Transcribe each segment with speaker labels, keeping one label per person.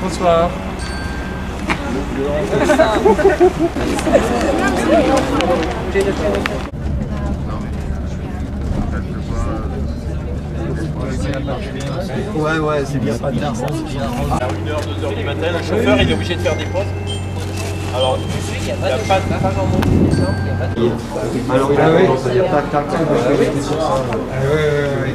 Speaker 1: Bonsoir.
Speaker 2: Ouais, c'est bien.
Speaker 1: À 1h, 2h du matin, le chauffeur il est obligé de faire des pauses. Alors, il n'y a pas de grand monde qui descend, il n'y a pas de...
Speaker 2: Alors, c'est-à-dire tac, tac, tac, sur ça. Oui.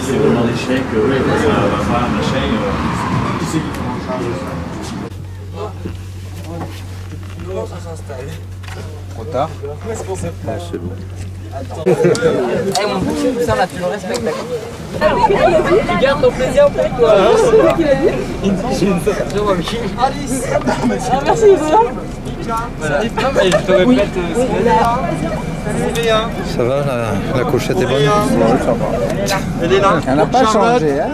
Speaker 3: C'est vraiment l'échec, ça va faire machin. Qui c'est qui prend en charge ça?
Speaker 1: Comment ça s'installe?
Speaker 2: Trop tard.
Speaker 1: Est-ce qu'on sait pas?
Speaker 2: C'est bon.
Speaker 4: Eh mon boucher, tout ça là, tu le respectes, d'accord? Tu gardes ton plaisir pour toi. C'est toi qui l'as dit. Alice. Ah merci, voilà.
Speaker 1: Non mais je te répète,
Speaker 2: Ça va, la cochette est bonne?
Speaker 1: elle est là.
Speaker 2: Elle n'a pas changé, hein?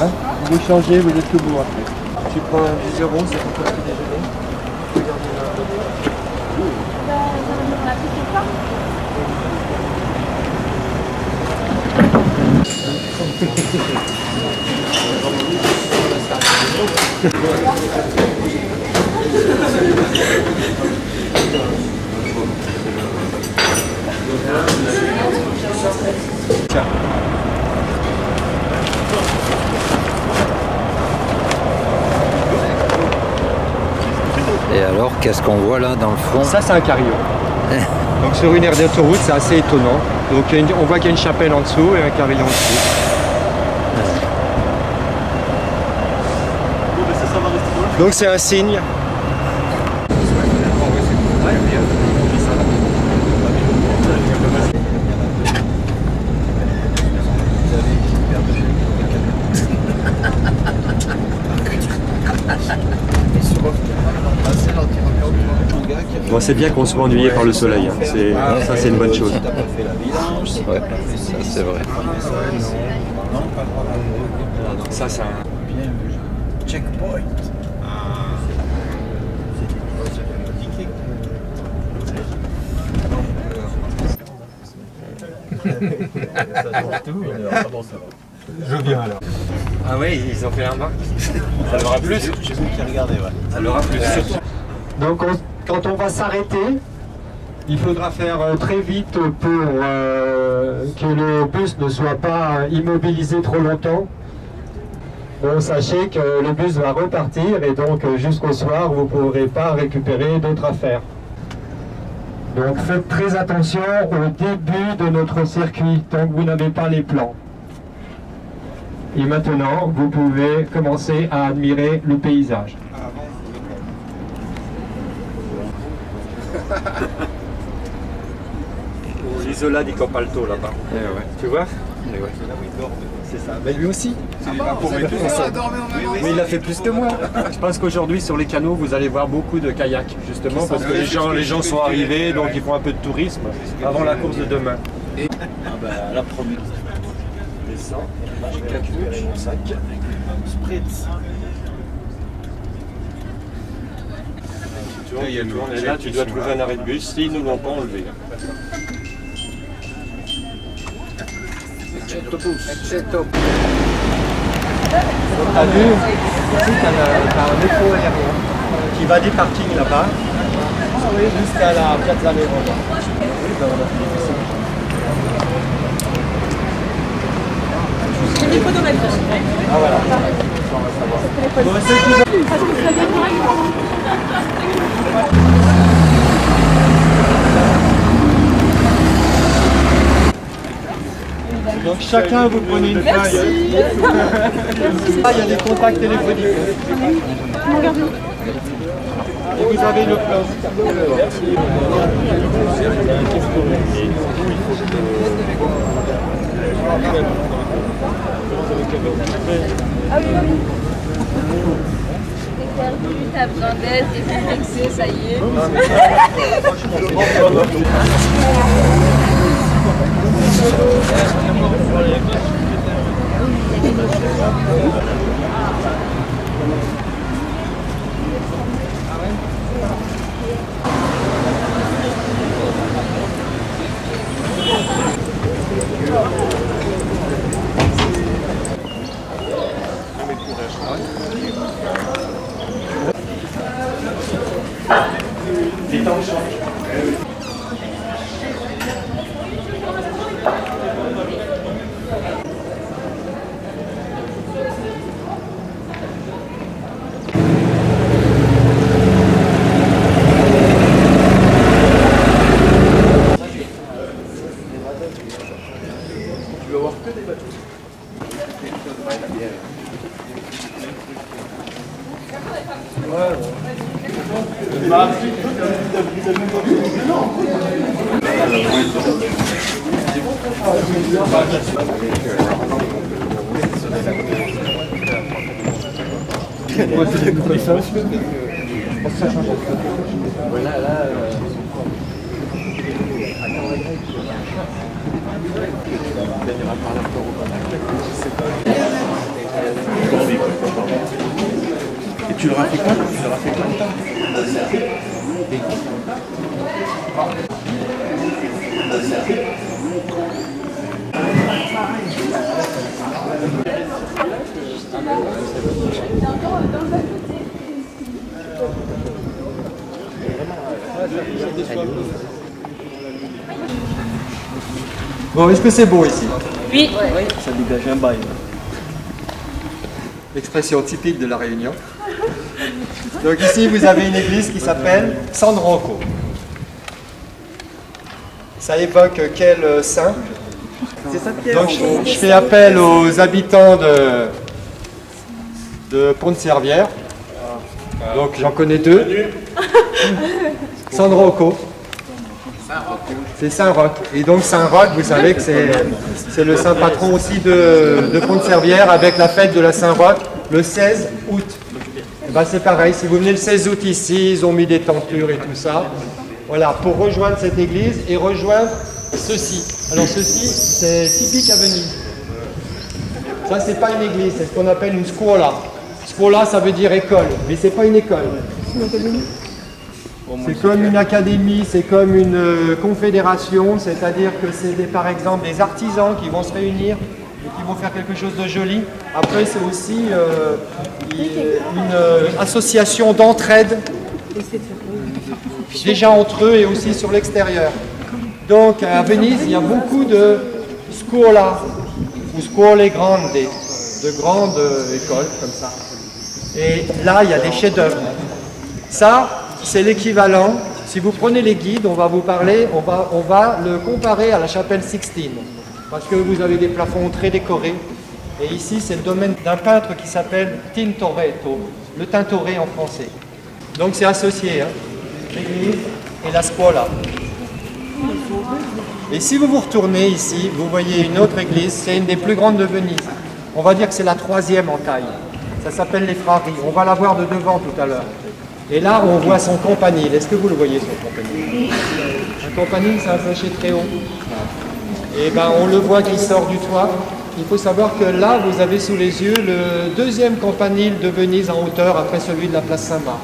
Speaker 2: Hein? Vous changez, vous êtes debout après.
Speaker 1: Tu prends un 10 €, c'est pour ton petit déjeuner.
Speaker 2: Et alors, qu'est-ce qu'on voit là dans le fond?
Speaker 5: Ça, c'est un carillon. Donc sur une aire d'autoroute, c'est assez étonnant. Donc on voit qu'il y a une chapelle en dessous et un carillon en dessous. Donc c'est un signe. Bon, c'est bien qu'on soit ennuyé par le soleil, hein. Ça c'est une bonne chose.
Speaker 2: Ouais, ça c'est vrai.
Speaker 5: Ça c'est un...
Speaker 3: Checkpoint.
Speaker 5: Je viens alors. Ah oui, ils ont fait la remarque. Ça leur a plu.
Speaker 3: J'ai vous qui regardez, ouais.
Speaker 5: Ça leur a plu. Donc quand on va s'arrêter, il faudra faire très vite pour que le bus ne soit pas immobilisé trop longtemps. Bon, sachez que le bus va repartir et donc jusqu'au soir, vous ne pourrez pas récupérer d'autres affaires. Donc faites très attention au début de notre circuit tant que vous n'avez pas les plans. Et maintenant, vous pouvez commencer à admirer le paysage. L'isola di Copalto là-bas. Tu vois? C'est ça. Mais lui aussi. Mais il a fait plus que moi. Je pense qu'aujourd'hui sur les canaux vous allez voir beaucoup de kayaks justement parce que les gens sont arrivés donc ils font un peu de tourisme avant la course de demain.
Speaker 3: La première.
Speaker 5: Descends, capuche, sac, spritz. Tu tournes et là tu dois trouver un arrêt de bus s'ils ne l'ont pas enlevé. T'as vu, ici t'as un métro aérien qui va des parkings là-bas jusqu'à la Piazza Nerone.
Speaker 4: J'ai mis photo maintenant.
Speaker 5: Ah voilà. Donc chacun vous prenez une feuille. Ah, il y a des contacts téléphoniques. Et vous avez le plan.
Speaker 6: perdu, t'as besoin d'aide, t'es complexé, ça y est.
Speaker 3: Et tu leur as fait quoi? Tu leur as fait quoi?
Speaker 5: Bon, est-ce que c'est beau ici?
Speaker 6: Oui.
Speaker 5: Ça dégage un bail. Expression typique de la Réunion. Donc ici, vous avez une église qui s'appelle San Rocco. Ça évoque quel saint? Donc je fais appel aux habitants de Pont-de-Servière. Donc j'en connais deux. San Rocco. C'est Saint-Roch. Et donc Saint-Roch, vous savez que c'est le saint patron aussi de Pont-de-Servière avec la fête de la Saint-Roch le 16 août. Et ben c'est pareil, si vous venez le 16 août ici, ils ont mis des tentures et tout ça. Voilà, pour rejoindre cette église et rejoindre ceci. Alors ceci, c'est typique à Venise. Ça, c'est pas une église, c'est ce qu'on appelle une scuola. Scuola, ça veut dire école, mais c'est pas une école. C'est comme une académie, c'est comme une confédération, c'est-à-dire que c'est par exemple des artisans qui vont se réunir et qui vont faire quelque chose de joli. Après, c'est aussi une association d'entraide, déjà entre eux et aussi sur l'extérieur. Donc à Venise, il y a beaucoup de scuola, ou scuole grande, de grandes écoles comme ça. Et là, il y a des chefs-d'œuvre. Ça, c'est l'équivalent. Si vous prenez les guides, on va vous parler, on va le comparer à la chapelle Sixtine. Parce que vous avez des plafonds très décorés. Et ici, c'est le domaine d'un peintre qui s'appelle Tintoretto, le Tintoret en français. Donc c'est associé, hein, l'église et la scuola. Et si vous vous retournez ici, vous voyez une autre église, c'est une des plus grandes de Venise. On va dire que c'est la 3e en taille. Ça s'appelle les Frari. On va la voir de devant tout à l'heure. Et là, on voit son campanile. Est-ce que vous le voyez, son campanile? Un campanile, c'est un clocher très haut. Et ben, on le voit qui sort du toit. Il faut savoir que là, vous avez sous les yeux le 2e campanile de Venise en hauteur, après celui de la place Saint-Marc.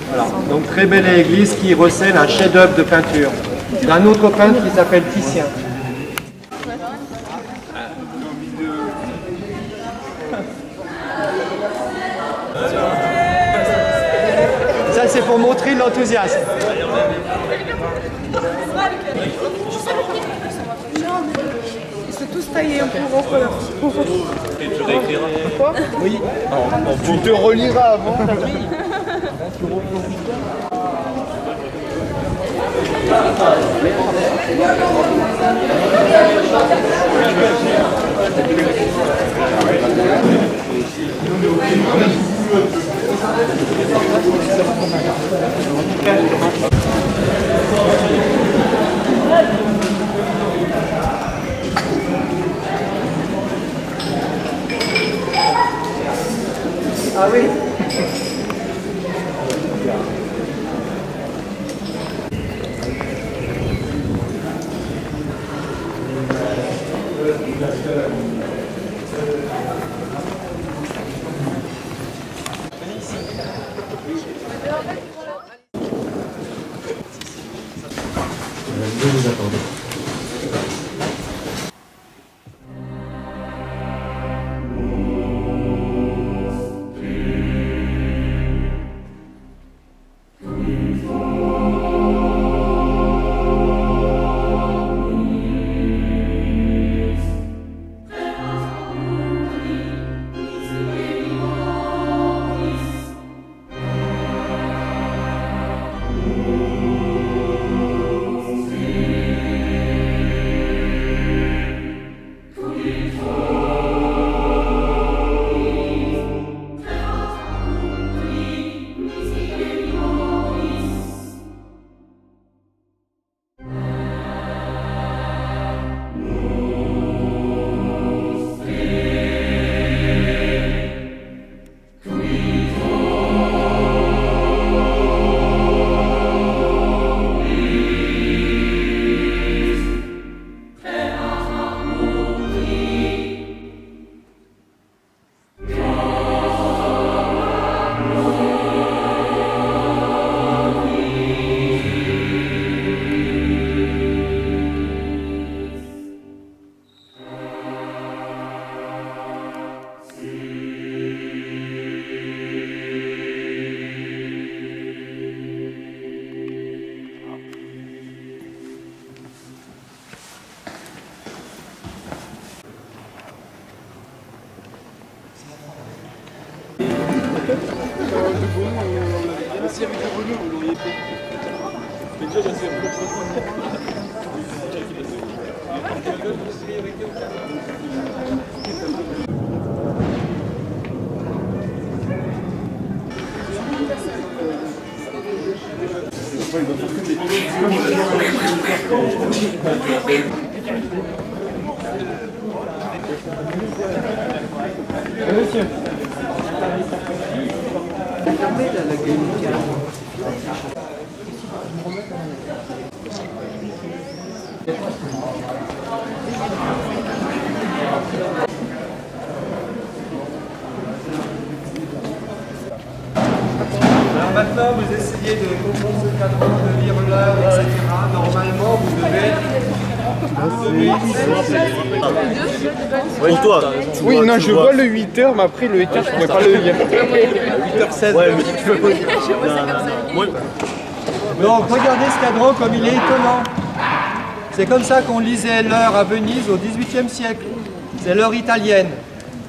Speaker 5: Voilà. Donc, très belle église qui recèle un chef-d'œuvre de peinture d'un autre peintre qui s'appelle Titien. Ça, c'est pour montrer l'enthousiasme.
Speaker 7: Ils sont tous taillés en plus gros.
Speaker 1: Et tu réécriras.
Speaker 7: Quoi?
Speaker 2: Oui. Tu te reliras avant.
Speaker 5: Ah oui.
Speaker 3: Je vous attendais.
Speaker 5: Alors maintenant, vous essayez de comprendre ce cadran, de lire l'heure, etc. Normalement, vous devez...
Speaker 1: Pour toi.
Speaker 2: Oui, non, je vois le 8h, mais après le 8h, je pourrais pas le lire.
Speaker 1: 8h16. Ouais, mais tu peux pas.
Speaker 5: Donc, regardez ce cadran comme il est étonnant. C'est comme ça qu'on lisait l'heure à Venise au XVIIIe siècle. C'est l'heure italienne.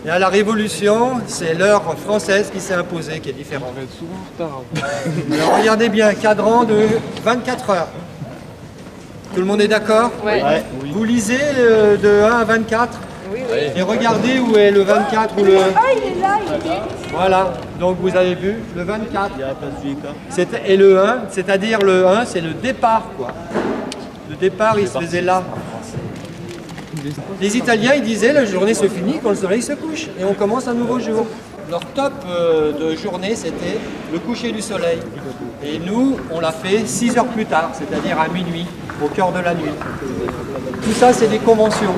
Speaker 5: Et à la Révolution, c'est l'heure française qui s'est imposée, qui est différente.
Speaker 2: On va être souvent en retard.
Speaker 5: Alors regardez bien, cadran de 24 heures. Tout le monde est d'accord?
Speaker 6: Ouais.
Speaker 5: Vous lisez de 1 à 24 et regardez où est le 24 ou le...
Speaker 7: Ah, il est là, il est.
Speaker 5: Voilà, donc vous avez vu, le 24. Et le 1, c'est-à-dire le 1, c'est le départ, quoi. Le départ, il se faisait là. Les Italiens, ils disaient, la journée se finit quand le soleil se couche et on commence un nouveau jour. Leur top de journée, c'était le coucher du soleil. Et nous, on l'a fait 6 heures plus tard, c'est-à-dire à minuit, au cœur de la nuit. Tout ça, c'est des conventions.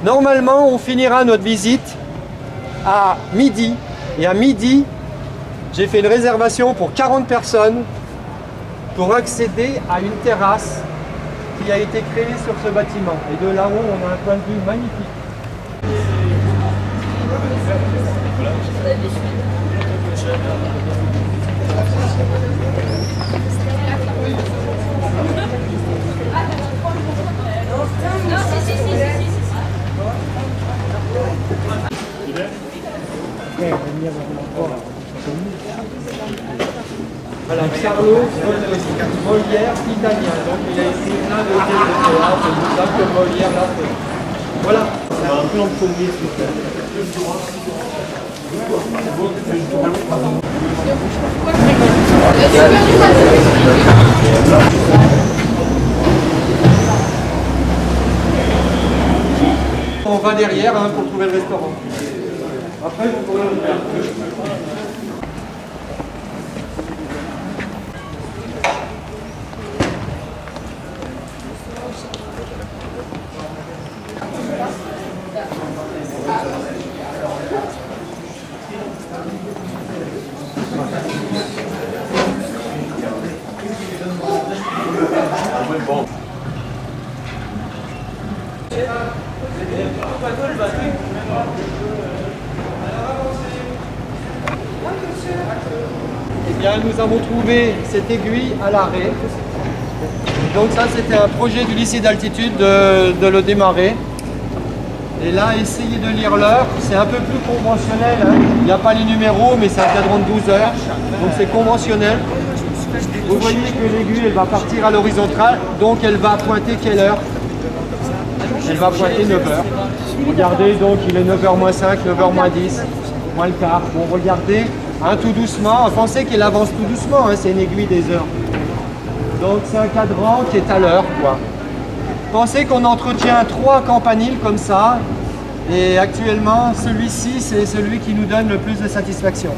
Speaker 5: Normalement, on finira notre visite à midi. Et à midi, j'ai fait une réservation pour 40 personnes pour accéder à une terrasse qui a été créée sur ce bâtiment. Et de là-haut, on a un point de vue magnifique. Voilà, Carlo Molière, italien. Donc il a écrit plein de pièces de théâtre, tout ça que Molière l'a fait. Voilà. C'est un plan de premier sur On va derrière pour trouver le restaurant. Après, vous pourrez le faire. bien, nous avons trouvé cette aiguille à l'arrêt. Donc ça, c'était un projet du lycée d'altitude de le démarrer. Et là, essayez de lire l'heure. C'est un peu plus conventionnel, hein. Il n'y a pas les numéros, mais c'est un cadran de 12 heures. Donc c'est conventionnel. Vous voyez que l'aiguille, elle va partir à l'horizontale. Donc elle va pointer quelle heure? Elle va pointer 9 heures. Regardez, donc il est 9h moins 5, 9h moins 10, moins le quart. Bon, regardez, hein, tout doucement. Pensez qu'elle avance tout doucement, hein, c'est une aiguille des heures. Donc c'est un cadran qui est à l'heure, quoi. Pensez qu'on entretient 3 campaniles comme ça. Et actuellement, celui-ci, c'est celui qui nous donne le plus de satisfaction.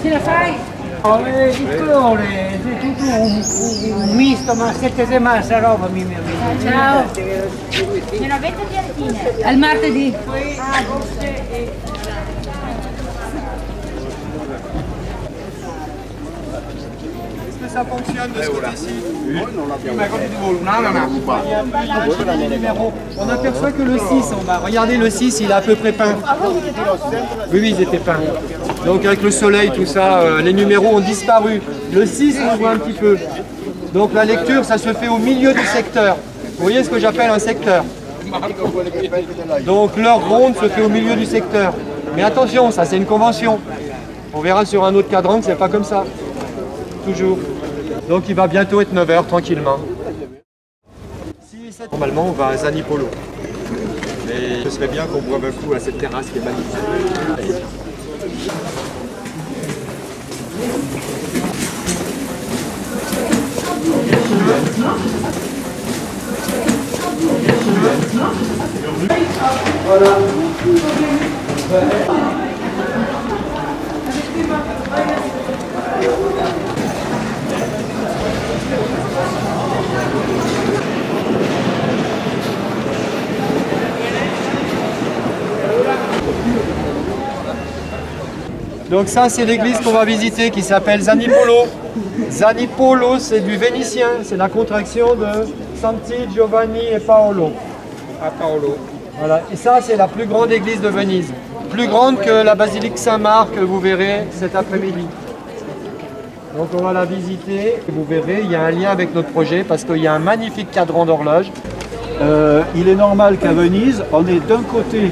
Speaker 8: Ce la fai? Il colore, è tutto un misto, ma 7 settimane sta roba mi
Speaker 6: Ciao. Non avete piantine? Al martedì.
Speaker 5: Est-ce que ça fonctionne de ce côté-ci? On aperçoit que le 6 en bas. Regardez, le 6, il est à peu près peint. Oui, ils étaient peints. Donc avec le soleil, tout ça, les numéros ont disparu. Le 6, on voit un petit peu. Donc la lecture, ça se fait au milieu du secteur. Vous voyez ce que j'appelle un secteur. Donc l'heure ronde se fait au milieu du secteur. Mais attention, ça c'est une convention. On verra sur un autre cadran que c'est pas comme ça. Toujours. Donc il va bientôt être 9h tranquillement. Normalement on va à Zanipolo. Mais ce serait bien qu'on boive un coup à cette terrasse qui est magnifique. Voilà. Donc ça, c'est l'église qu'on va visiter qui s'appelle Zanipolo. Zanipolo, c'est du vénitien, c'est la contraction de Santi Giovanni et Paolo. À Paolo. Voilà. Et ça, c'est la plus grande église de Venise. Plus grande que la basilique Saint-Marc que vous verrez cet après-midi. Donc on va la visiter. Vous verrez, il y a un lien avec notre projet parce qu'il y a un magnifique cadran d'horloge.
Speaker 9: Il est normal qu'à Venise, on ait d'un côté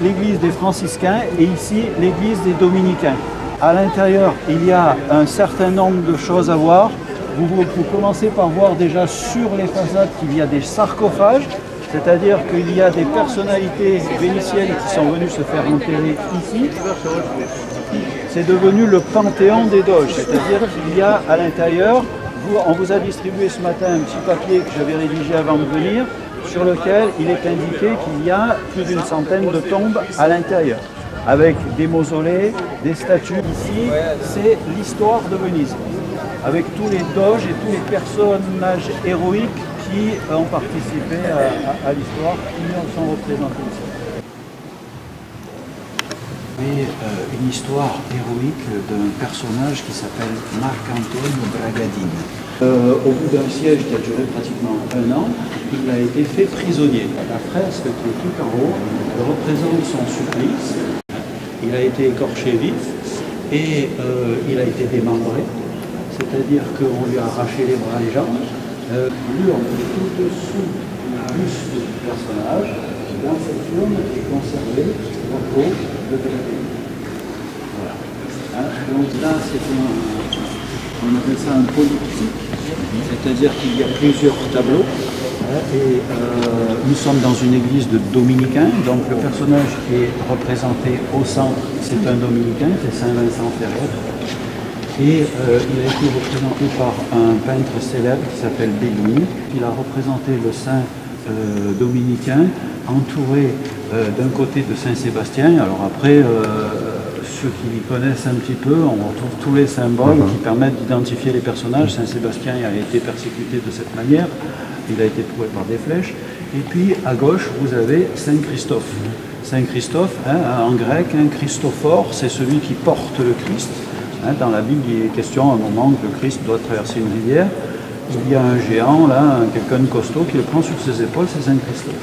Speaker 9: l'église des franciscains et ici l'église des dominicains. À l'intérieur, il y a un certain nombre de choses à voir. Vous commencez par voir déjà sur les façades qu'il y a des sarcophages, c'est-à-dire qu'il y a des personnalités vénitiennes qui sont venues se faire enterrer ici. C'est devenu le panthéon des doges, c'est-à-dire qu'il y a à l'intérieur, on vous a distribué ce matin un petit papier que j'avais rédigé avant de venir, sur lequel il est indiqué qu'il y a plus d'une centaine de tombes à l'intérieur, avec des mausolées, des statues. Ici, c'est l'histoire de Venise, avec tous les doges et tous les personnages héroïques qui ont participé à l'histoire, qui sont représentés ici. Et une histoire héroïque d'un personnage qui s'appelle Marc-Antoine Bragadine. Au bout d'un siège qui a duré pratiquement 1 an, il a été fait prisonnier. La fresque qui est tout en haut représente son supplice. Il a été écorché vif et il a été démembré, c'est-à-dire qu'on lui a arraché les bras et les jambes. L'urne est tout dessous du buste du personnage. Dans cette urne est conservé la peau de Bragadine. Voilà. Hein? Donc là, on appelle ça un polyptyque, c'est-à-dire qu'il y a plusieurs tableaux. Et nous sommes dans une église de dominicains, donc le personnage qui est représenté au centre, c'est un dominicain, c'est Saint Vincent Ferrer. Et il a été représenté par un peintre célèbre qui s'appelle Bellini. Il a représenté le saint dominicain entouré d'un côté de Saint-Sébastien. Alors après, ceux qui connaissent un petit peu, on retrouve tous les symboles qui permettent d'identifier les personnages. Saint-Sébastien a été persécuté de cette manière. Il a été trouvé par des flèches. Et puis à gauche, vous avez Saint Christophe. Saint Christophe, hein, en grec, Christophore, c'est celui qui porte le Christ. Hein, dans la Bible, il est question à un moment que le Christ doit traverser une rivière. Il y a un géant, là, quelqu'un de costaud, qui le prend sur ses épaules, c'est Saint Christophe.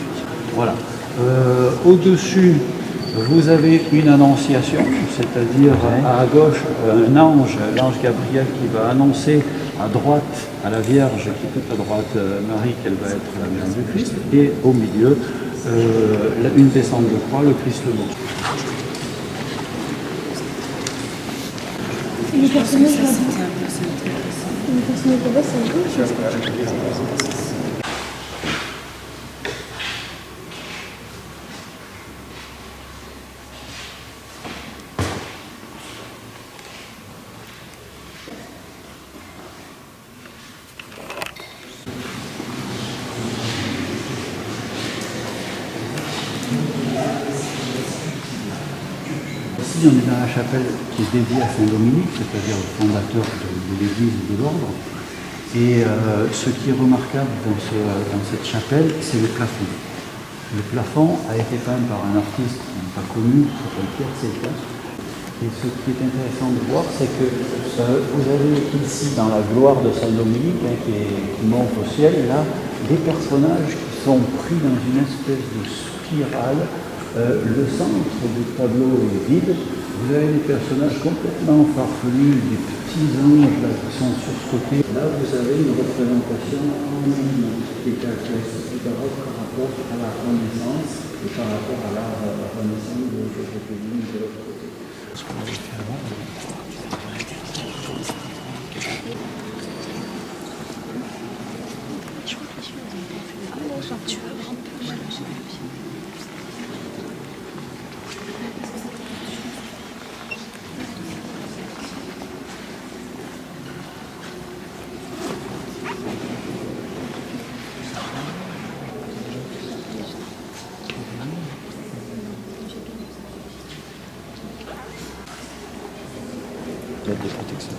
Speaker 9: Voilà. Au-dessus Vous avez une annonciation, c'est-à-dire à gauche un ange, l'ange Gabriel qui va annoncer à droite à la Vierge, qui est tout à droite Marie, qu'elle va être la mère du Christ, et au milieu une descente de croix, le Christ le mort. Ici, on est dans la chapelle qui est dédiée à Saint Dominique, c'est-à-dire le fondateur de l'Église et de l'Ordre. Et ce qui est remarquable dans cette chapelle, c'est le plafond. Le plafond a été peint par un artiste pas connu, qui s'appelle Pierre Selta. Et ce qui est intéressant de voir, c'est que vous avez ici, dans la gloire de Saint Dominique, qui monte au ciel, là, des personnages qui sont pris dans une espèce de spirale. Le centre du tableau est vide. Vous avez des personnages complètement farfelus, des petits anges là, qui sont sur ce côté. Là, vous avez une représentation en ligne qui est caractéristique par rapport à la Renaissance et par rapport à la Renaissance de l'autre côté. Ce qu'on avait fait avant.
Speaker 2: Des protections.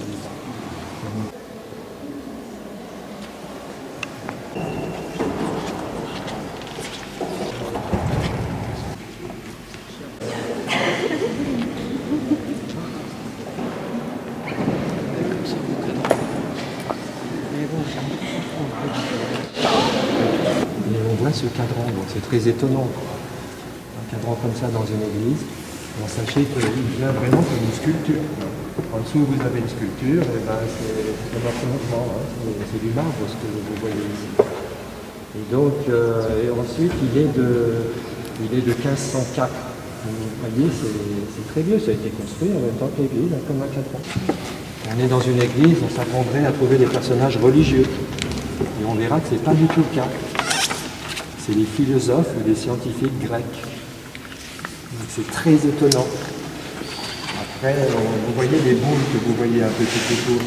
Speaker 5: Et on voit ce cadran, donc c'est très étonnant. Un cadran comme ça dans une église, bon, sachez qu'il vient vraiment comme une sculpture. En dessous, vous avez une sculpture, et ben, c'est comme un promontoire, hein. C'est du marbre ce que vous voyez ici. Et donc, et ensuite, il est de 1504. Vous voyez, c'est très vieux, ça a été construit en même temps que l'église, hein, comme un cadran. On est dans une église, on s'attendrait à trouver des personnages religieux. Et on verra que ce n'est pas du tout le cas. C'est des philosophes ou des scientifiques grecs. C'est très étonnant. Après, vous voyez les boules que vous voyez un peu tout autour.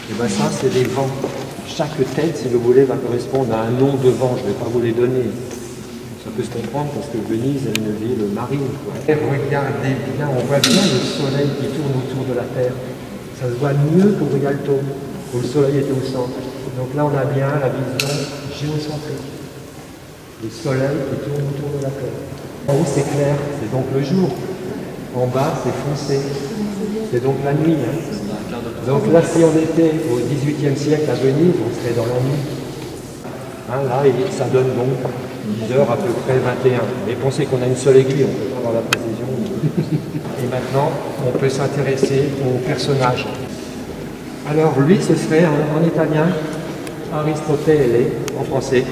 Speaker 5: Et bien ça, c'est des vents. Chaque tête, si vous voulez, va correspondre à un nom de vent. Je ne vais pas vous les donner. Ça peut se comprendre parce que Venise est une ville marine. Et regardez bien, on voit bien le soleil qui tourne autour de la Terre. Ça se voit mieux qu'au Rialto, où le soleil était au centre. Donc là, on a bien la vision géocentrique. Le soleil qui tourne autour de la Terre. En haut, c'est clair, c'est donc le jour. En bas, c'est foncé. C'est donc la nuit. Hein. Donc là, si on était au XVIIIe siècle à Venise, on serait dans la nuit. Hein, là, ça donne donc 10 heures à peu près 21. Mais pensez qu'on a une seule aiguille, on peut pas avoir la précision. Et maintenant, on peut s'intéresser aux personnages. Alors lui, ce serait en italien Aristotele, en français.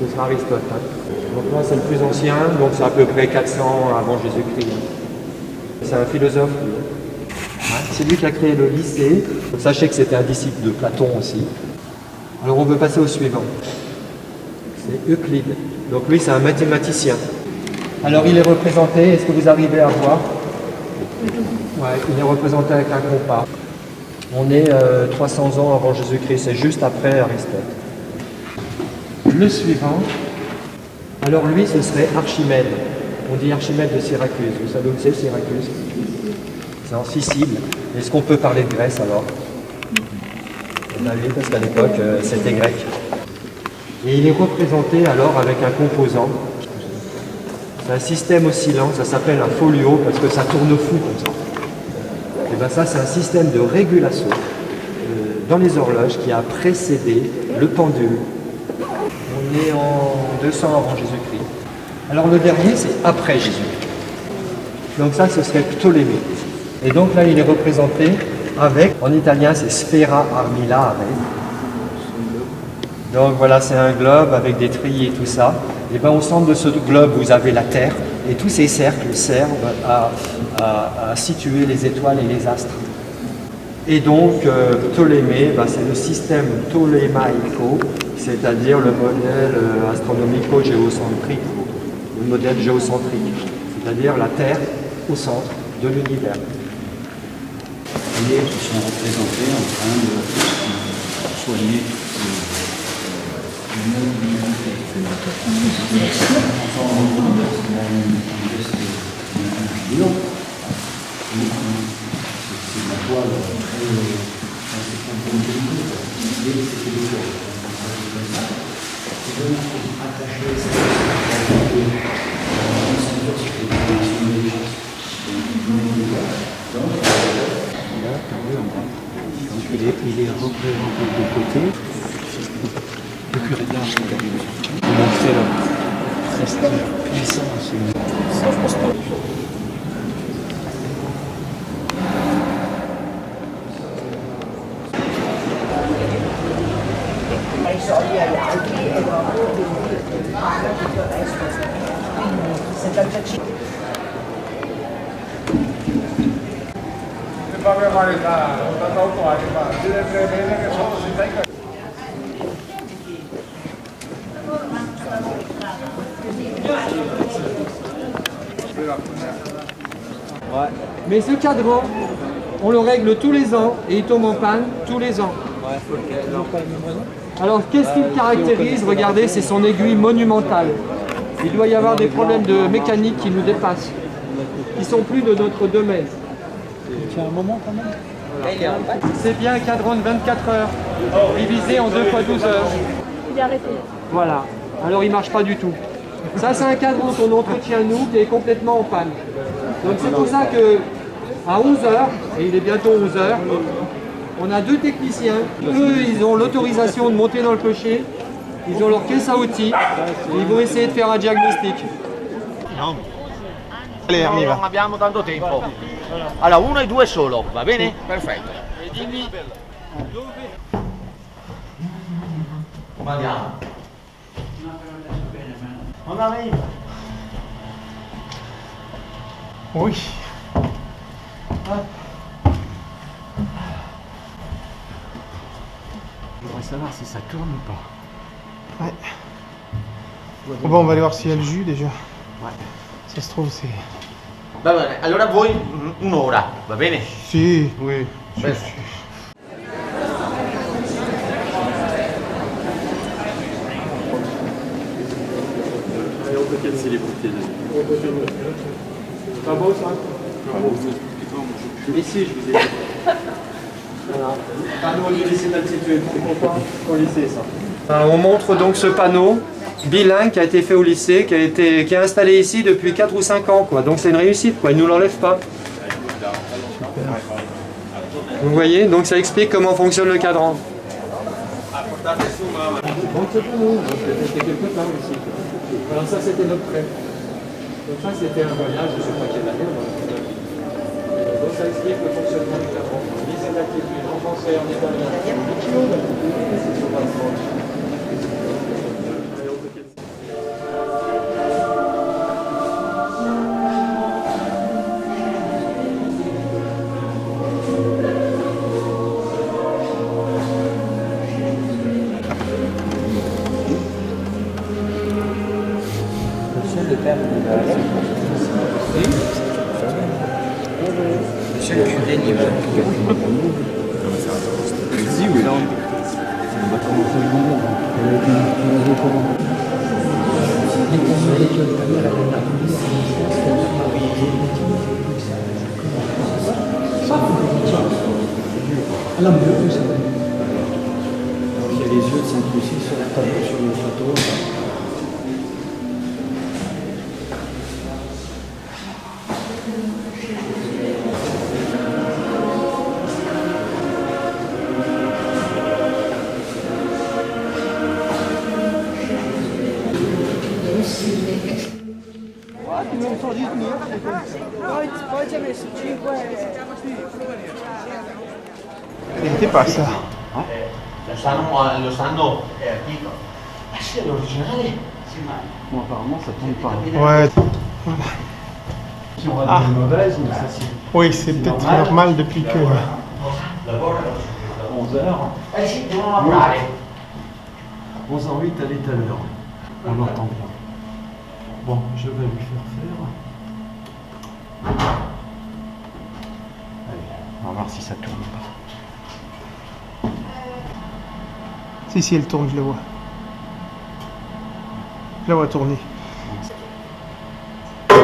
Speaker 5: Ce sera Aristote. Hein. Donc là, c'est le plus ancien, donc c'est à peu près 400 avant Jésus-Christ. C'est un philosophe. C'est lui qui a créé le lycée. Sachez que c'était un disciple de Platon aussi. Alors on peut passer au suivant. C'est Euclide. Donc lui, c'est un mathématicien. Alors il est représenté, est-ce que vous arrivez à voir? Ouais, il est représenté avec un compas. On est 300 ans avant Jésus-Christ, c'est juste après Aristote. Le suivant, alors lui, ce serait Archimède. On dit Archimède de Syracuse. Vous savez où c'est Syracuse? C'est en Sicile. Est-ce qu'on peut parler de Grèce alors? Oui, parce qu'à l'époque, c'était grec. Et il est représenté alors avec un composant. C'est un système oscillant, ça s'appelle un folio parce que ça tourne fou comme ça. Et bien ça, c'est un système de régulation dans les horloges qui a précédé le pendule. On est en 200 avant Jésus-Christ. Alors le dernier, c'est après Jésus. Donc ça, ce serait Ptolémée. Et donc là, il est représenté avec, en italien, c'est Sfera Armillare. Donc voilà, c'est un globe avec des trilles et tout ça. Et bien au centre de ce globe, vous avez la Terre. Et tous ces cercles servent à situer les étoiles et les astres. Et donc, Ptolémée, c'est le système ptolémaïco, c'est-à-dire le modèle astronomico-géocentrique, le modèle géocentrique, c'est-à-dire la Terre au centre de l'univers.
Speaker 9: Et qui sont représentés en train de soigner c'est la toile il est représenté de côté. Le curé d'Ars, pour montrer la prestige, puissance.
Speaker 5: Ouais. Mais ce cadran, on le règle tous les ans et il tombe en panne tous les ans. Alors qu'est-ce qui le caractérise? Regardez, c'est son aiguille monumentale. Il doit y avoir des problèmes de mécanique qui nous dépassent, qui sont plus de notre domaine.
Speaker 9: Il y a un moment quand même.
Speaker 5: Voilà. C'est bien un cadran de 24 heures, divisé en 2 fois 12 heures.
Speaker 7: Il est arrêté.
Speaker 5: Voilà. Alors il ne marche pas du tout. Ça, c'est un cadran qu'on entretient nous, qui est complètement en panne. Donc c'est pour ça que à 11h, et il est bientôt 11h, on a 2 techniciens. Eux, ils ont l'autorisation de monter dans le clocher. Ils ont leur caisse à outils. Et ils vont essayer de faire un diagnostic.
Speaker 10: No. Non abbiamo tanto tempo. Allora, 1 e 2 solo, va bene? Perfetto. E dimmi dove? Come andiamo? Non arriva. Oui.
Speaker 9: Je voudrais savoir si ça tourne ou pas.
Speaker 2: Ouais. Bon, on va aller voir s'il y a le jus déjà.
Speaker 10: Ouais.
Speaker 2: Ça se trouve, c'est...
Speaker 10: Va bene, allora voi un'ora, va bene?
Speaker 2: Si, oui.
Speaker 10: Bene.
Speaker 1: Allez, on peut casser les bouteilles.
Speaker 5: Pas beau ça? Ici, je vous ai dit. Voilà. Panneau du lycée d'altitude, c'est content au lycée ça. On montre donc ce panneau bilingue qui a été fait au lycée, qui est installé ici depuis 4 ou 5 ans. Quoi. Donc c'est une réussite, quoi. Ils ne nous l'enlèvent pas. Vous voyez, donc ça explique comment fonctionne le cadran. Donc c'est pour nous, c'était quelque part ici. Alors ça c'était notre prêt. Donc ça c'était un voyage, je ne sais pas quelle année. Donc ça explique le fonctionnement du cadran. Lycée d'altitude, en français, en italien.
Speaker 4: Monsieur le curé libre.
Speaker 9: Si ou là on va commencer le moment. Donc il y a les yeux de Saint-Lucie sur la table, sur le château.
Speaker 2: C'était pas ça.
Speaker 10: Lo sanno è antico. Ah sì, è l'originale? Sì, ma...
Speaker 9: Bon, apparemment, ça tombe pas.
Speaker 2: Ouais. Voilà.
Speaker 9: Qui aura des mauvaises, mais ça c'est
Speaker 2: Oui, c'est peut-être normal depuis que...
Speaker 9: 11h.
Speaker 10: Eh sì, devono lavorare.
Speaker 9: 11h08, elle est à l'heure. On l'entend bien. Bon, je vais lui faire faire. Allez, on va voir si ça tourne pas.
Speaker 2: Si, elle tourne, je la vois. Je la vois tourner.
Speaker 9: Le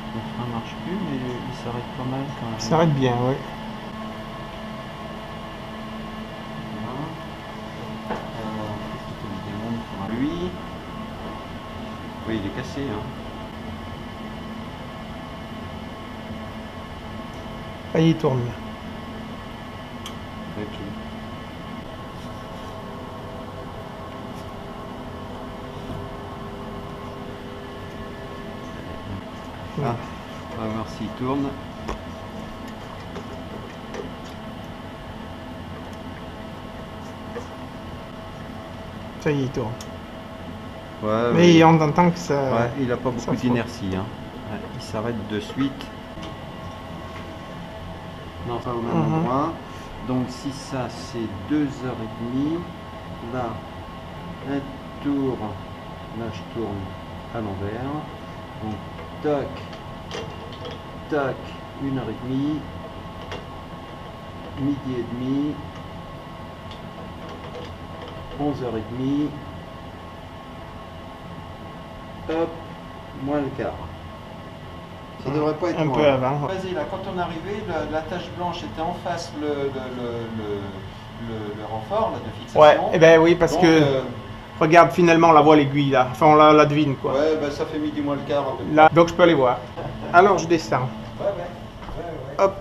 Speaker 9: frein marche plus, mais il s'arrête pas mal quand même.
Speaker 2: Il s'arrête bien, oui.
Speaker 9: Lui, oui, il est cassé. Hein.
Speaker 2: Ah, il tourne là.
Speaker 9: Ok. Ah, on va voir s'il tourne.
Speaker 2: Ça y est, il tourne.
Speaker 9: Ouais,
Speaker 2: Mais
Speaker 9: ouais.
Speaker 2: on entend que ça...
Speaker 9: Ouais, il n'a pas beaucoup
Speaker 2: ça
Speaker 9: d'inertie. Hein. Ouais, il s'arrête de suite. Non, pas au même endroit. Donc si ça c'est 2h30, là, un tour, là je tourne à l'envers. Donc tac, tac, 1h30, midi et demi, 11h30, hop, moins le quart. Ça devrait pas être
Speaker 2: un
Speaker 9: loin.
Speaker 2: peu avant.
Speaker 9: Vas-y, là, quand on est arrivé, la tache blanche était en face le renfort là, de fixation.
Speaker 2: Ouais, eh ben oui, parce
Speaker 9: Donc,
Speaker 2: que... Regarde, finalement, on la voit l'aiguille là. Enfin, on la devine quoi.
Speaker 9: ouais, ben ça fait midi moins le quart.
Speaker 2: Là, donc je peux aller voir. Alors je descends.
Speaker 9: Ouais.
Speaker 2: Hop.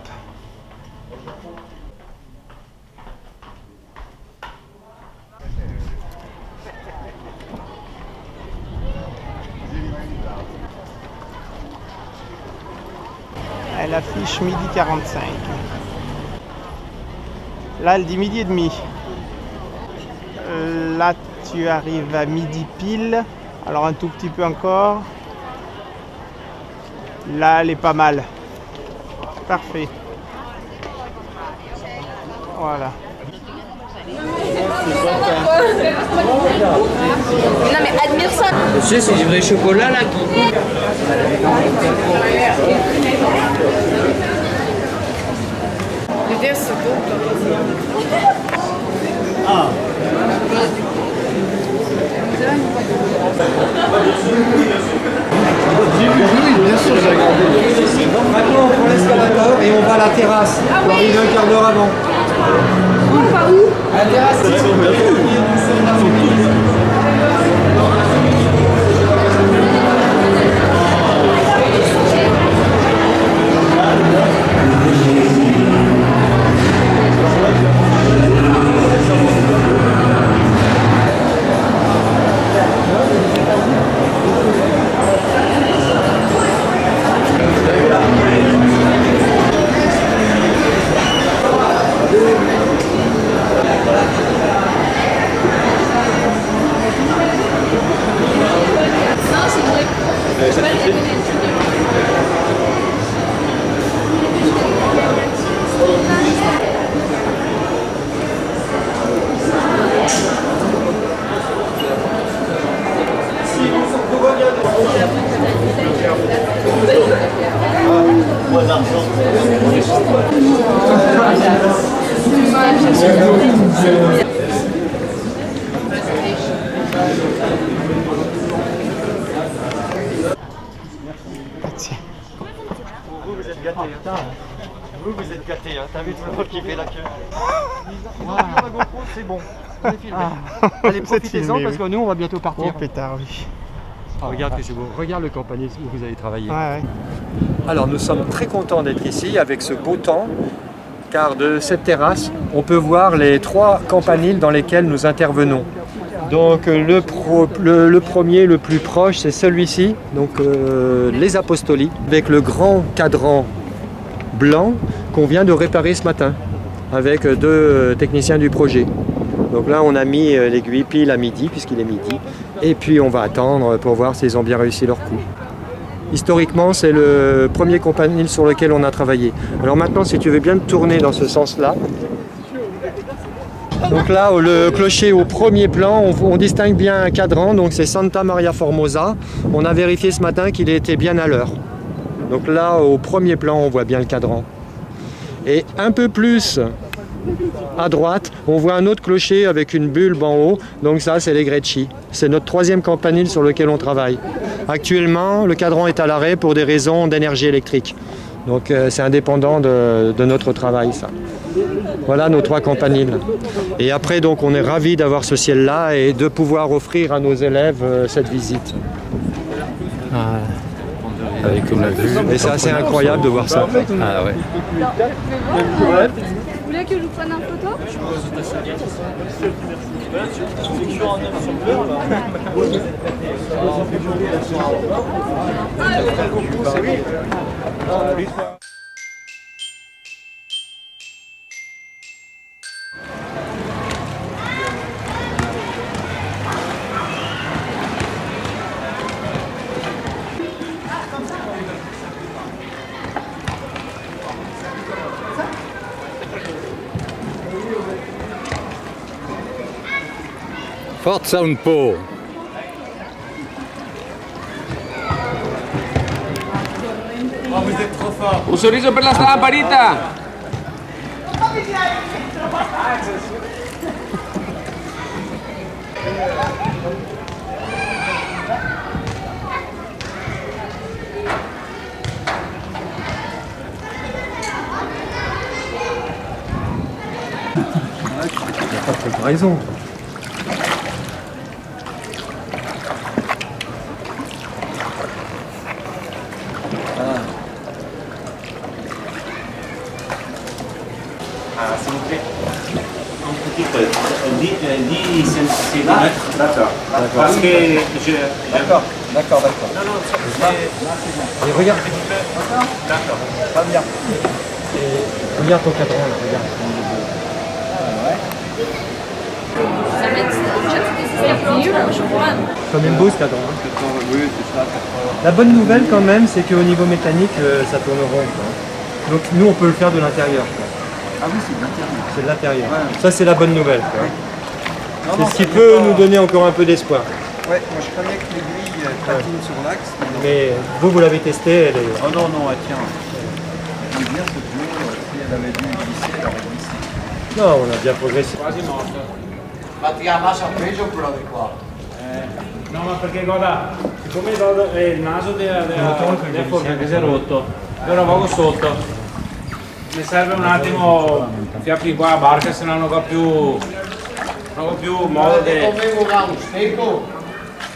Speaker 2: Elle affiche midi 45. Là, elle dit midi et demi. Là, tu arrives à midi pile. Alors un tout petit peu encore. Là, elle est pas mal. Parfait. Voilà.
Speaker 6: Non mais admire ça.
Speaker 4: Tu sais, c'est du vrai chocolat là qui...
Speaker 7: L'idée c'est beau.
Speaker 5: Bien sûr, j'ai regardé. Maintenant, on prend l'escalator et on va à la terrasse. Pour arriver un quart d'heure avant.
Speaker 7: On va où?
Speaker 5: À la terrasse.
Speaker 10: Vous êtes gâtés, hein. Vous êtes gâtés, hein. T'as vu tout le monde qui fait la queue. C'est bon, on est filmé. Allez, profitez-en parce que nous on va bientôt partir.
Speaker 2: Oh pétard, oui.
Speaker 10: Regarde que c'est beau, regarde le campagner où vous allez travailler.
Speaker 2: Ouais.
Speaker 5: Alors nous sommes très contents d'être ici avec ce beau temps, car de cette terrasse, on peut voir les 3 campaniles dans lesquels nous intervenons. Donc le premier, le plus proche, c'est celui-ci, donc les Apostoliques, avec le grand cadran blanc qu'on vient de réparer ce matin avec 2 techniciens du projet. Donc là, on a mis l'aiguille pile à midi, puisqu'il est midi, et puis on va attendre pour voir s'ils ont bien réussi leur coup. Historiquement, c'est le premier campanile sur lequel on a travaillé. Alors maintenant, si tu veux bien te tourner dans ce sens-là. Donc là, le clocher au premier plan, on distingue bien un cadran, donc c'est Santa Maria Formosa. On a vérifié ce matin qu'il était bien à l'heure. Donc là, au premier plan, on voit bien le cadran. Et un peu plus à droite, on voit un autre clocher avec une bulbe en haut. Donc ça, c'est les Grecci. C'est notre 3e campanile sur lequel on travaille. Actuellement, le cadran est à l'arrêt pour des raisons d'énergie électrique. Donc c'est indépendant de notre travail, ça. Voilà nos 3 campaniles. Et après, donc, on est ravis d'avoir ce ciel-là et de pouvoir offrir à nos élèves cette visite.
Speaker 2: Avec on a vu.
Speaker 5: Et c'est assez incroyable de voir ça.
Speaker 2: Ah ouais.
Speaker 6: Vous voulez que je vous prenne une photo?
Speaker 2: Forza un po'!
Speaker 1: Oh, vous êtes trop fort.
Speaker 10: Un sorriso per la stampa, Rita!
Speaker 5: Il n'y a pas de comparaison.
Speaker 1: S'il vous plaît.
Speaker 3: Un petit peu. 10 cm. D'accord. Parce que je...
Speaker 5: D'accord.
Speaker 1: Non, non, c'est...
Speaker 5: Et regarde.
Speaker 1: D'accord.
Speaker 5: Pas bien. Regarde ton cadran, là, regarde. Comme une beau ce cadran. La bonne nouvelle quand même, c'est qu'au niveau mécanique, ça tourne rond. Quoi. Donc nous, on peut le faire de l'intérieur.
Speaker 9: Ah oui, c'est de l'intérieur.
Speaker 5: C'est de l'intérieur.
Speaker 9: Ouais.
Speaker 5: Ça, c'est la bonne nouvelle. C'est ce qui peut nous donner encore un peu d'espoir.
Speaker 9: Ouais, moi je croyais que l'aiguille patine sur l'axe.
Speaker 5: Mais vous l'avez testé, elle est...
Speaker 9: Oh non, non, elle tient. On peut dire que si elle avait dû glisser, elle aurait glissé.
Speaker 5: Non, on a bien progressé.
Speaker 10: Quasi morto. Ma ti ha messo a peso quello di qua?
Speaker 11: No, ma perché guarda, siccome il naso della forma che si è rotto, allora vado sotto. Mi serve un attimo fiappi qua a barca, se no non ho più modo di...
Speaker 10: un stecco?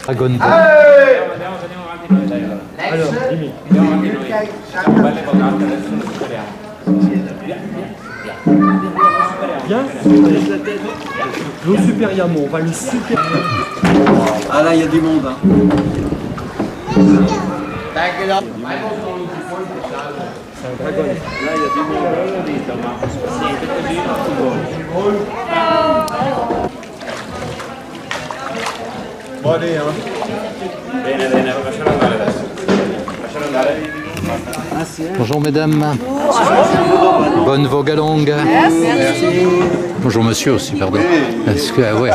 Speaker 5: Agonta.
Speaker 11: Andiamo avanti noi, dai.
Speaker 5: Allora, dimmi.
Speaker 11: Andiamo avanti noi. Siamo belle pagate, adesso lo superiamo.
Speaker 5: Bien. Lo superiamo, on va le supérieur.
Speaker 9: Ah là, il y a du monde. Hein.
Speaker 5: C'est un dragon.
Speaker 9: Là, il y a du monde.
Speaker 5: Allez, hein.
Speaker 11: Bene, bene, lascialo andare adesso. Lascialo andare.
Speaker 2: Bonjour mesdames. Bonne vogue longue.
Speaker 6: Merci.
Speaker 2: Bonjour monsieur aussi, pardon. Parce que, ouais.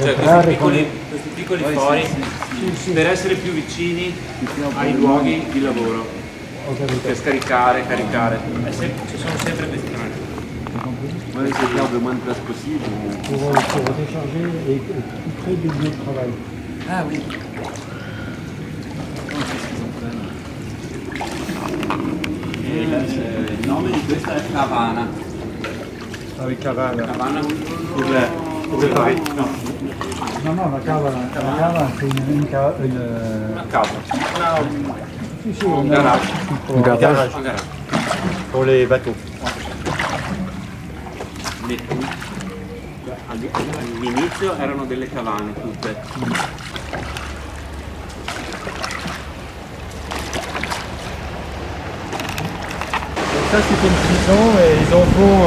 Speaker 11: Cioè, questi piccoli fori per essere più vicini ai luoghi di lavoro, per scaricare, caricare. Ci sono sempre questi canali.
Speaker 9: Ouais, c'est garde le moins de place possible.
Speaker 5: Pour décharger et tout près du lieu de travail.
Speaker 9: Ah oui.
Speaker 3: Il nome di questa è Cavana.
Speaker 5: Avec Cavana.
Speaker 3: Cavana pour le pavé. No.
Speaker 8: No, no, la cava c'est une
Speaker 3: Casa.
Speaker 11: Un garage.
Speaker 5: Un garage.
Speaker 11: Un garage.
Speaker 5: Pour les bateaux.
Speaker 3: All'inizio erano delle cavane tutte.
Speaker 5: Ça c'est une prison et ils en font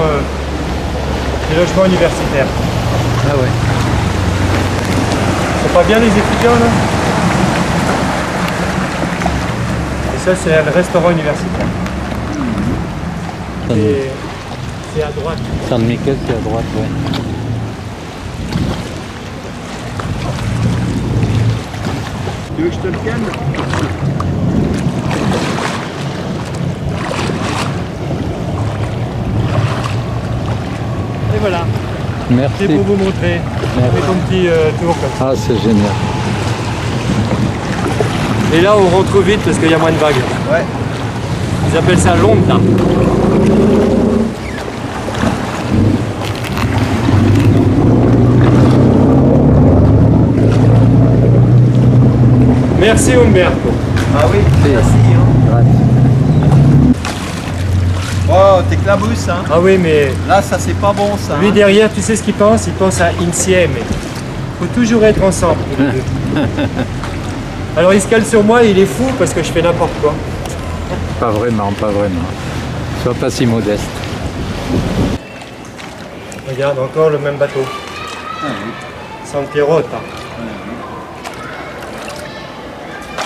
Speaker 5: des logements universitaires.
Speaker 2: Ah ouais.
Speaker 5: C'est pas bien les étudiants là? Et ça c'est le restaurant universitaire. Et c'est à droite.
Speaker 2: San Miquel, c'est à droite, ouais.
Speaker 3: Tu veux que je te le tienne?
Speaker 5: Et voilà.
Speaker 2: Merci.
Speaker 5: C'est pour vous montrer.
Speaker 2: Merci.
Speaker 5: Fais ton petit tour comme ça.
Speaker 2: Ah, c'est génial.
Speaker 5: Et là on rentre vite parce qu'il y a moins de vagues.
Speaker 10: Ouais.
Speaker 5: Ils appellent ça l'onda. Merci Umberto.
Speaker 10: Ah oui, merci. Hein. Oh, t'éclabousses, hein.
Speaker 5: Ah oui, mais
Speaker 10: Là, ça c'est pas bon, ça.
Speaker 5: lui
Speaker 10: hein.
Speaker 5: derrière, tu sais ce qu'il pense? Il pense à insieme. Faut toujours être ensemble. tous les deux. Alors il se cale sur moi, il est fou parce que je fais n'importe quoi.
Speaker 2: Pas vraiment, pas vraiment. Sois pas si modeste.
Speaker 5: Regarde, encore le même bateau. Santerota.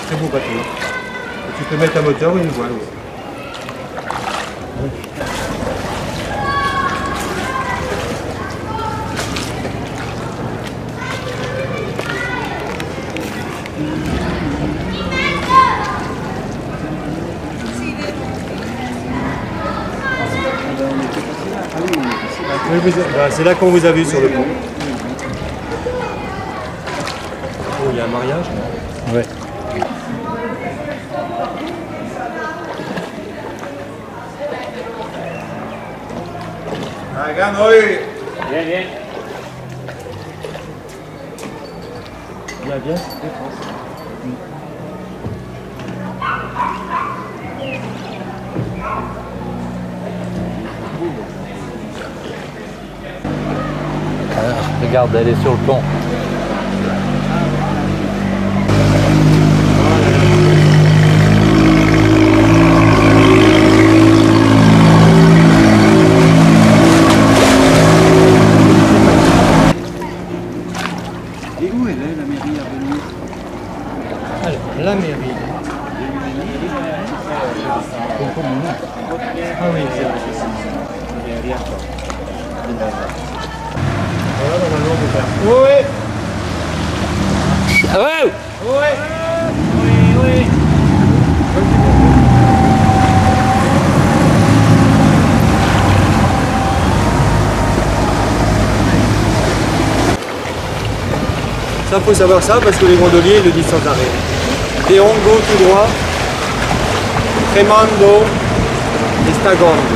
Speaker 5: Très beau bateau. Et tu peux mettre un moteur ou une voile. Oui, c'est là qu'on vous a vu sur le pont. Oh, il y a un mariage là.
Speaker 2: Ouais.
Speaker 10: Raga, noi.
Speaker 11: Vieni, vieni.
Speaker 5: Bien, bien.
Speaker 2: Regarde, elle est sur le pont.
Speaker 9: Et où elle est, la mairie à venir?
Speaker 5: Alors, la mairie. Ah oui, c'est vrai. Voilà, normalement, on peut faire. Oui!
Speaker 2: Ah ouais!
Speaker 5: Oui! Ça, faut savoir ça parce que les gondoliers le disent sans arrêt. Deongo tout droit, Tremando et Stagando.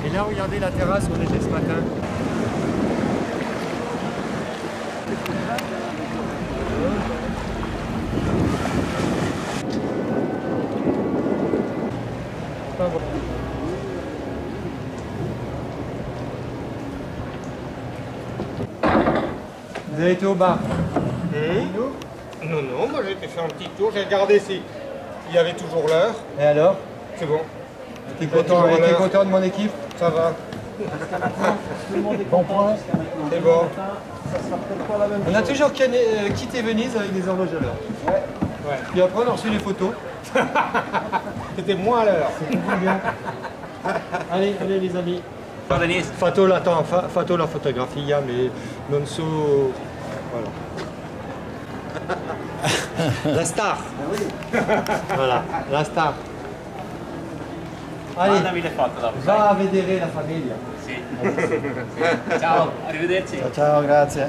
Speaker 5: Et là, regardez la terrasse où on était ce matin. Vous avez été au bar?
Speaker 2: Non, non, moi j'ai été faire un petit tour, j'ai regardé s'il y avait toujours l'heure.
Speaker 5: Et alors?
Speaker 2: C'est bon.
Speaker 5: T'es content de mon équipe?
Speaker 2: Ça va.
Speaker 5: Bon point.
Speaker 2: C'est bon.
Speaker 5: On a toujours quitté Venise avec des horloges à l'heure.
Speaker 2: Ouais.
Speaker 5: Puis après on a reçu les photos.
Speaker 2: C'était moins à l'heure.
Speaker 5: Bien. Allez les amis. Fato l'attend, Fato la photographie, mais non so... Voilà. La star. Voilà, la star. Allez, va a vedere la famiglia.
Speaker 4: Ciao, arrivederci.
Speaker 9: Ciao, grazie.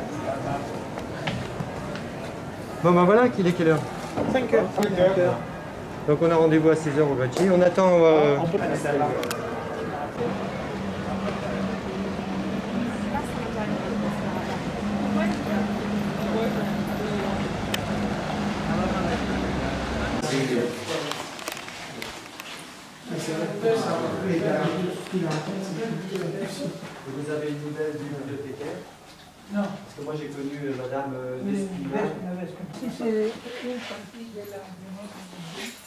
Speaker 5: Bon ben voilà, il est quelle heure?
Speaker 2: 5 heures. 5 heures.
Speaker 5: Donc on a rendez-vous à 6h au Bacci. On attend... Vous avez une nouvelle du bibliothécaire?
Speaker 8: Non.
Speaker 5: Parce que moi j'ai connu Madame Despina.
Speaker 8: Si c'est une partie de la...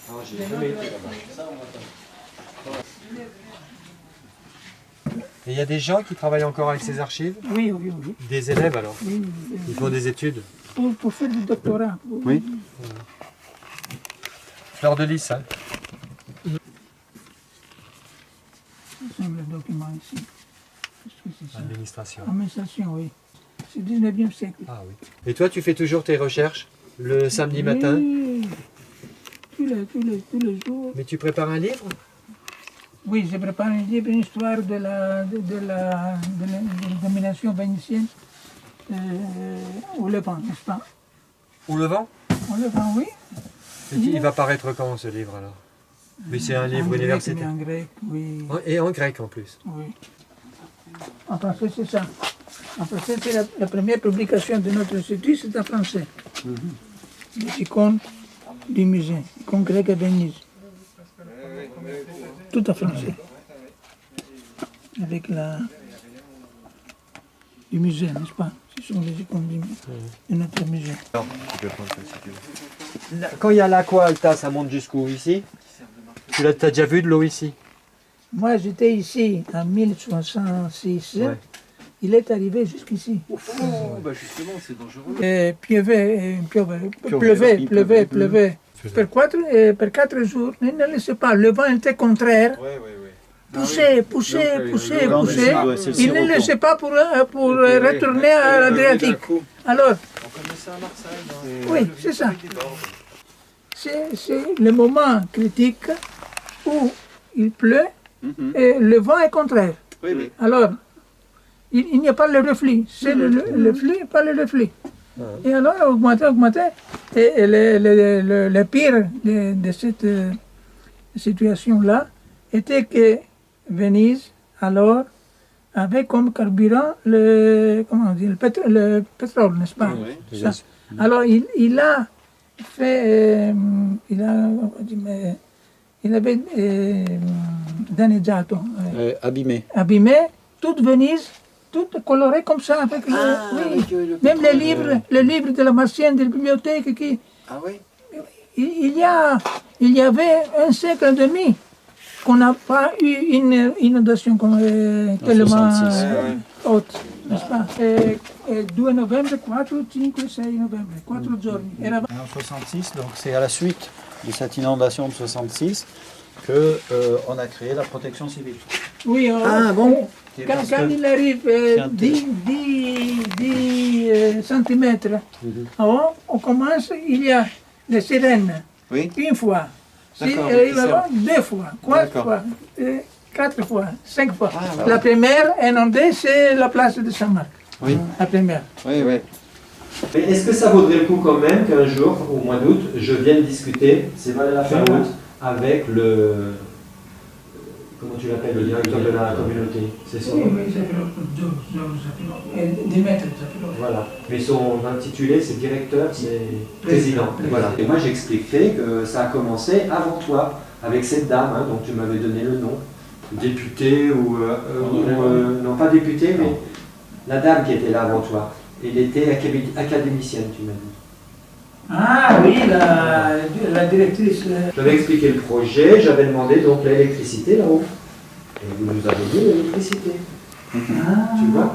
Speaker 5: Alors j'ai jamais été là-bas. Et il y a des gens qui travaillent encore avec ces archives?
Speaker 8: Oui, oui, oui.
Speaker 5: Des élèves alors?
Speaker 8: Oui,
Speaker 5: Ils font des études?
Speaker 8: pour faire du doctorat.
Speaker 5: Oui. Fleur de lys, hein?
Speaker 8: C'est le document ici.
Speaker 5: Administration.
Speaker 8: Administration, oui. C'est le 19e siècle.
Speaker 5: Ah oui. Et toi, tu fais toujours tes recherches le samedi matin?
Speaker 8: Oui, tous les jours.
Speaker 5: Mais tu prépares un livre?
Speaker 8: Oui, je prépare un livre, une histoire de la domination vénitienne au Levant, n'est-ce pas?
Speaker 5: Au Levant?
Speaker 8: Au Levant, oui.
Speaker 5: Et il va paraître quand ce livre alors? Mais c'est un livre universitaire.
Speaker 8: En grec, oui.
Speaker 5: Et en grec en plus?
Speaker 8: Oui. En français, c'est ça. En français, c'est la première publication de notre institut, c'est en français. Les icônes du musée, icônes grecques à Venise. Tout en français. Avec du musée, n'est-ce pas? Ce sont les icônes de notre musée.
Speaker 5: Quand il y a l'Aqua Alta, ça monte jusqu'où? Ici? Tu as déjà vu de l'eau ici?
Speaker 8: Moi, j'étais ici en 1066. Ouais. Il est arrivé jusqu'ici.
Speaker 9: Bah justement, c'est dangereux.
Speaker 8: Pleuvait. Per 4 jours, il ne laissait pas. Le vent était contraire. Poussait. Il ne laissait pas pour retourner à l'Adriatique. Alors, oui, c'est ça. C'est le moment critique où il pleut et le vent est contraire. Alors, il n'y a pas le reflux, c'est le flux, pas le reflux. Et alors, augmenté. Et le pire de cette situation-là était que Venise, alors, avait comme carburant le pétrole, n'est-ce pas? Ça. Alors, il a fait, il avait danneggiato, abîmé toute Venise, toute colorée comme ça, avec même les livres de la Martienne, de la bibliothèque. Il y avait un siècle et demi qu'on n'a pas eu une inondation tellement haute, n'est-ce pas? 2 novembre, 4, 5, 6 novembre, 4 giorni.
Speaker 9: En 66, donc c'est à la suite de cette inondation de 66 qu'on a créé la protection civile.
Speaker 8: Oui, quand il arrive 10 cm, on commence, il y a les sirènes, une fois. Il arrive 2 fois, 4 fois, 4 fois, 5 fois. La première inondée, c'est la place de Saint-Marc.
Speaker 5: Oui.
Speaker 8: La première.
Speaker 5: Oui. Mais est-ce que ça vaudrait le coup quand même qu'un jour, au mois d'août, je vienne discuter, c'est valait la peine, avec le... Comment tu l'appelles, le directeur de la communauté? C'est son nom? Voilà. Mais son intitulé, c'est directeur, c'est président. Voilà. Et moi, j'expliquerai que ça a commencé avant toi, avec cette dame, hein, dont tu m'avais donné le nom. Députée ou non pas députée, mais la dame qui était là avant toi. Elle était académicienne, tu m'as dit.
Speaker 8: Ah oui, la directrice.
Speaker 5: J'avais expliqué le projet, j'avais demandé donc l'électricité là-haut. Et vous nous avez dit l'électricité. Tu vois?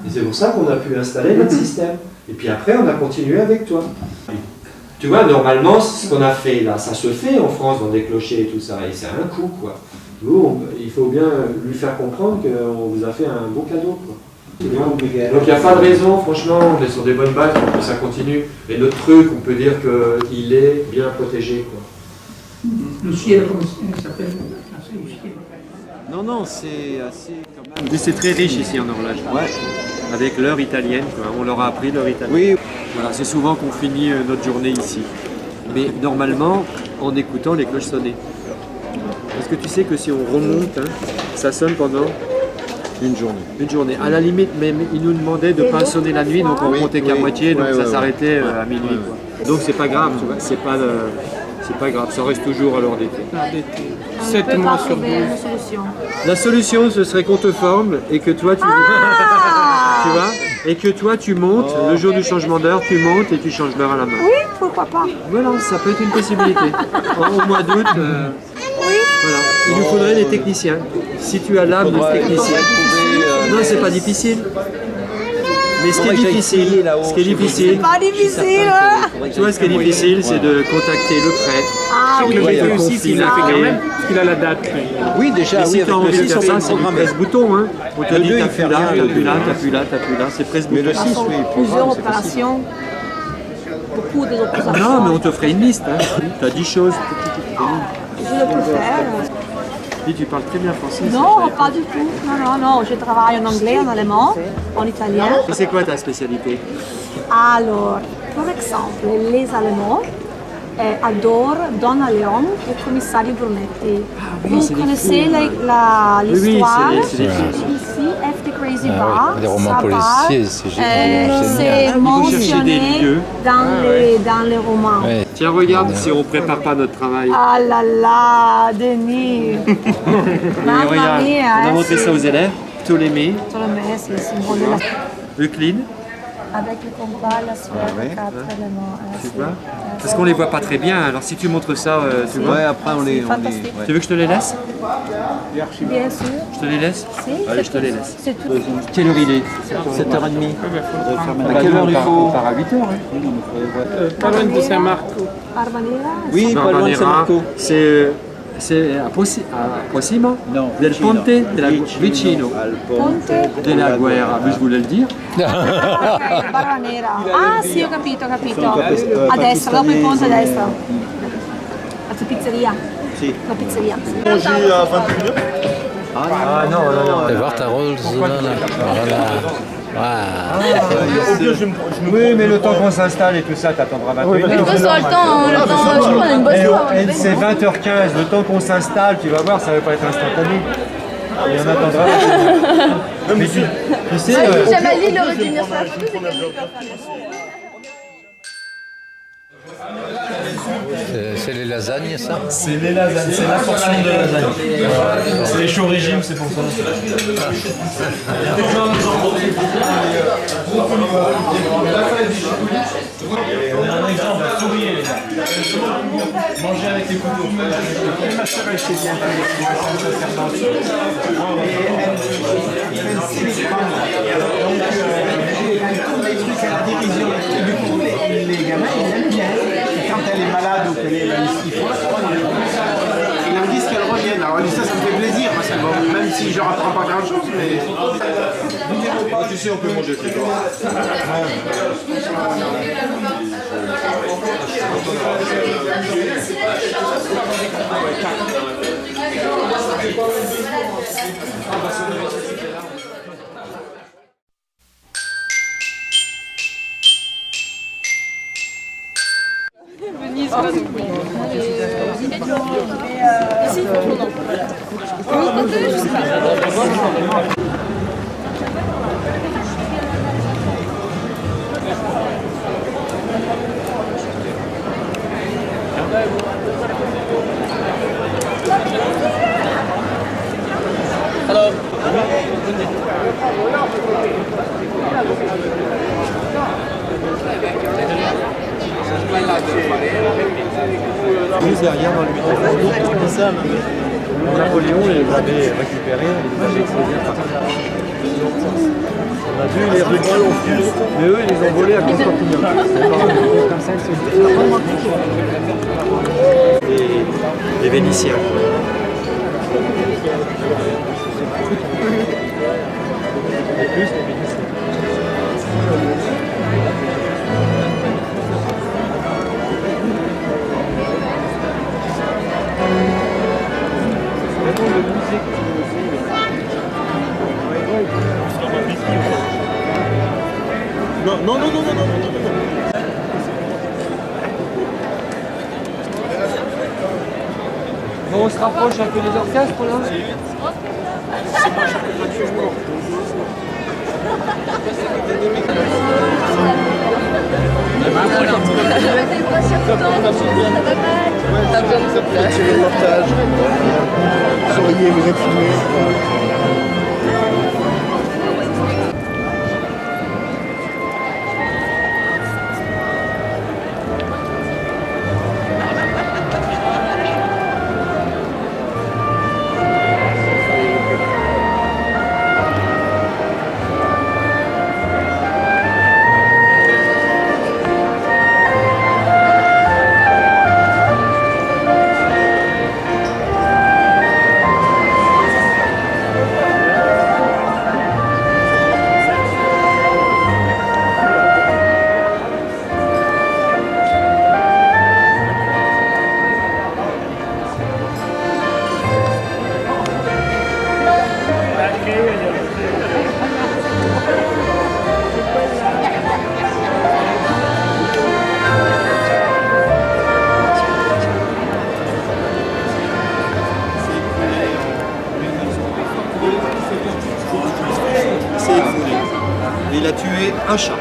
Speaker 5: Et c'est pour ça qu'on a pu installer notre système. Et puis après, on a continué avec toi. Tu vois, normalement, ce qu'on a fait là, ça se fait en France dans des clochers et tout ça. Et c'est un coup, quoi. Vous, il faut bien lui faire comprendre qu'on vous a fait un beau cadeau, quoi. Donc il n'y a pas de raison, franchement, on est sur des bonnes bases pour que ça continue. Et notre truc, on peut dire qu'il est bien protégé, quoi.
Speaker 8: Lucia, comment ça s'appelle?
Speaker 5: Non, non, c'est assez quand même. C'est très riche ici en horloge. Ouais. Avec l'heure italienne, quoi. On leur a appris l'heure italienne. Oui. Voilà, c'est souvent qu'on finit notre journée ici. Mais normalement, en écoutant les cloches sonner. Parce que tu sais que si on remonte, hein, ça sonne pendant une journée. Une journée. À la limite, même, ils nous demandaient de ne pas sonner la nuit, donc on remontait qu'à moitié, donc ça s'arrêtait à minuit. Quoi. Donc c'est pas grave, tu vois, c'est pas grave, ça reste toujours à l'heure d'été.
Speaker 7: 7 mois sur 12.
Speaker 5: La solution, ce serait qu'on te forme et que toi, tu vois, et que toi, tu montes, le jour du changement d'heure, tu montes et tu changes l'heure à la main.
Speaker 7: Oui, pourquoi pas.
Speaker 5: Voilà, ça peut être une possibilité. Au mois d'août, voilà. Il nous faudrait des techniciens. Si tu as l'âme de technicien. Non, c'est pas difficile. Mais ce qui est difficile,
Speaker 7: C'est pas difficile.
Speaker 5: tu vois, ce qui est difficile, c'est de contacter le prêtre.
Speaker 7: Ah oui,
Speaker 11: Le météo aussi, il l'a fait quand même, parce qu'il a la date.
Speaker 10: Oui, déjà,
Speaker 5: Et si tu as envie de faire ça, c'est du
Speaker 10: programme.
Speaker 5: presse-bouton. Hein. On te dit t'appuies là, t'appuies là, t'appuies là, t'appuies là, c'est presse-bouton.
Speaker 10: Mais le 6, oui,
Speaker 7: Plusieurs opérations. Beaucoup d'opérations.
Speaker 5: Non, mais on te ferait une liste. Hein. Tu as 10 choses.
Speaker 7: Je le peux faire.
Speaker 5: Dis, tu parles très bien français.
Speaker 7: Non, pas du tout. Non. Je travaille en anglais, en allemand, en italien.
Speaker 5: Et c'est quoi ta spécialité?
Speaker 7: Alors, par exemple, les Allemands adorent Donna Leon et Commissario Brunetti. Vous connaissez l'histoire?
Speaker 5: Oui, c'est des films.
Speaker 7: Ici, F. The Crazy Bar,
Speaker 12: les romans policiers, c'est
Speaker 7: c'est mentionné dans les romans.
Speaker 12: Ouais.
Speaker 5: Tiens, regarde si on prépare pas notre travail.
Speaker 7: Ah là là, Denis. Mamma
Speaker 5: Regarde,
Speaker 7: mia,
Speaker 5: on a montré ça aux élèves. Ptolémée,
Speaker 7: Ptolémée, c'est le symbole de la...
Speaker 5: Euclide.
Speaker 7: Avec le compas, la sueur, 4 éléments.
Speaker 5: Tu vois? Parce qu'on les voit pas très bien, alors si tu montres ça, tu vois.
Speaker 10: Ouais, après on les.
Speaker 5: Tu veux que je te les laisse?
Speaker 7: Bien sûr.
Speaker 5: Je te les laisse?
Speaker 7: Si,
Speaker 5: Allez, je te les laisse.
Speaker 7: c'est tout.
Speaker 5: Quelle heure il est?
Speaker 10: 7h30.
Speaker 5: À quelle heure il faut? On part à 8h. Hein.
Speaker 11: Pas loin de Saint-Marco.
Speaker 7: Arbanera?
Speaker 10: Oui, pas loin de Saint-Marco.
Speaker 5: C'est a prossimo del ponte della vicino
Speaker 7: Ponte?
Speaker 5: della guerra, je voulais le dire.
Speaker 7: Ok, Barba Nera. Ah sì, ho capito. A destra, dopo il ponte a destra. La pizzeria.
Speaker 10: Sì.
Speaker 7: La pizzeria.
Speaker 1: Manger à 21h.
Speaker 5: Ah non.
Speaker 12: Et voir ta rose, voilà.
Speaker 5: Oui, mais le temps qu'on s'installe et tout ça, t'attendras 21h.
Speaker 6: De toute façon, le temps, je prends une bonne soirée.
Speaker 5: C'est 20h15, le temps qu'on s'installe, tu vas voir, ça va pas être instantané. Et on attendra. Mais tu sais,
Speaker 6: Jamali, il aurait dû venir sur la photo, c'est comme
Speaker 12: C'est les lasagnes, ça?
Speaker 3: C'est les lasagnes, c'est la portion de lasagne. C'est les chauds régimes, c'est pour ça. On a un exemple, souriez les gars. Mangez avec les couteaux.
Speaker 2: Ma soeur est chez bien les trucs à la dérision. Et du coup, les gamins, ils aiment bien. Et quand elle est malade ou qu'elle est là, ils font ils leur disent qu'elle revienne. Alors, ça me fait plaisir, parce que bon, même si je n'apprends pas grand chose, mais.
Speaker 1: Tu sais, on peut manger plus tard.
Speaker 6: Venise, pas de bruit. Ici, franchement, non. De l'autre côté, je sais pas.
Speaker 4: Hello.
Speaker 13: juste derrière dans le métro. Ça, Napoléon les avait récupérés et les avait exposés à Paris. On a vu les Russes, mais eux ils les ont volés à Constantinople. Comme ça, les Vénitiens. Et plus les Vénitiens.
Speaker 1: Non.
Speaker 4: Bon, on se rapproche un peu des orchestres là.
Speaker 13: Souriez, vous êtes filmé. Il a tué un chat.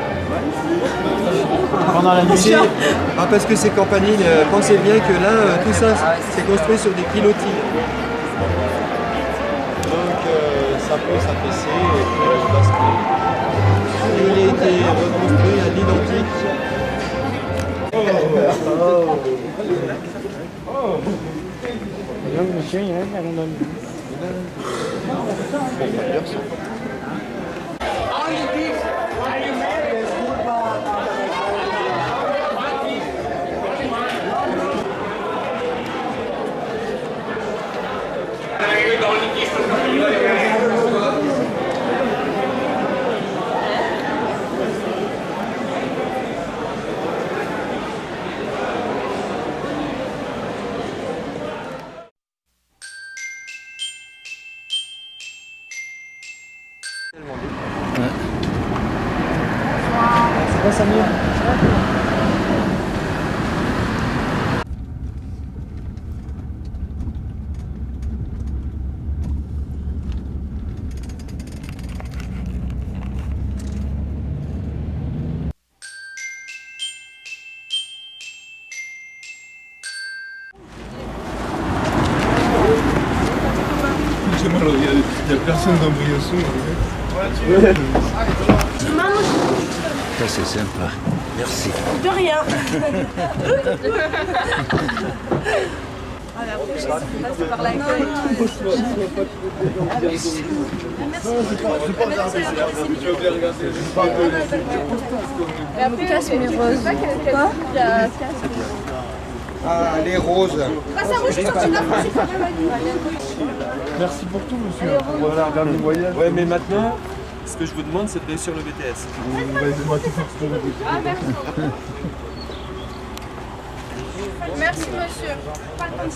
Speaker 1: Pendant la nuit.
Speaker 13: Ah, parce que ces campagnes, pensez bien que là, tout ça, c'est construit sur des pilotis. Donc ça peut s'affaisser et puis parce que il a été reconstruit à l'identique.
Speaker 4: Ouais, Samir.
Speaker 13: Il n'y a personne dans Briançon.
Speaker 12: Ça c'est sympa. Merci.
Speaker 6: De rien. Casse mes roses. Quoi?
Speaker 13: Ah, les roses.
Speaker 1: Merci pour tout, monsieur. Voilà, dernier voyage.
Speaker 13: Ouais, mais maintenant, ce que je vous demande, c'est de réussir le BTS.
Speaker 1: Aidez-moi tout faire sur le BTS.
Speaker 6: Ah, merci. Merci, monsieur. Pas le temps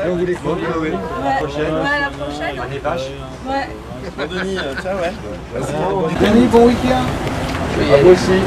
Speaker 6: de
Speaker 13: On vous les compte, oui. La prochaine.
Speaker 6: Ouais, la prochaine.
Speaker 13: Année vache.
Speaker 6: Ouais.
Speaker 13: Bon, Denis, tiens, ouais.
Speaker 2: Denis, bon week-end.
Speaker 13: À vous aussi.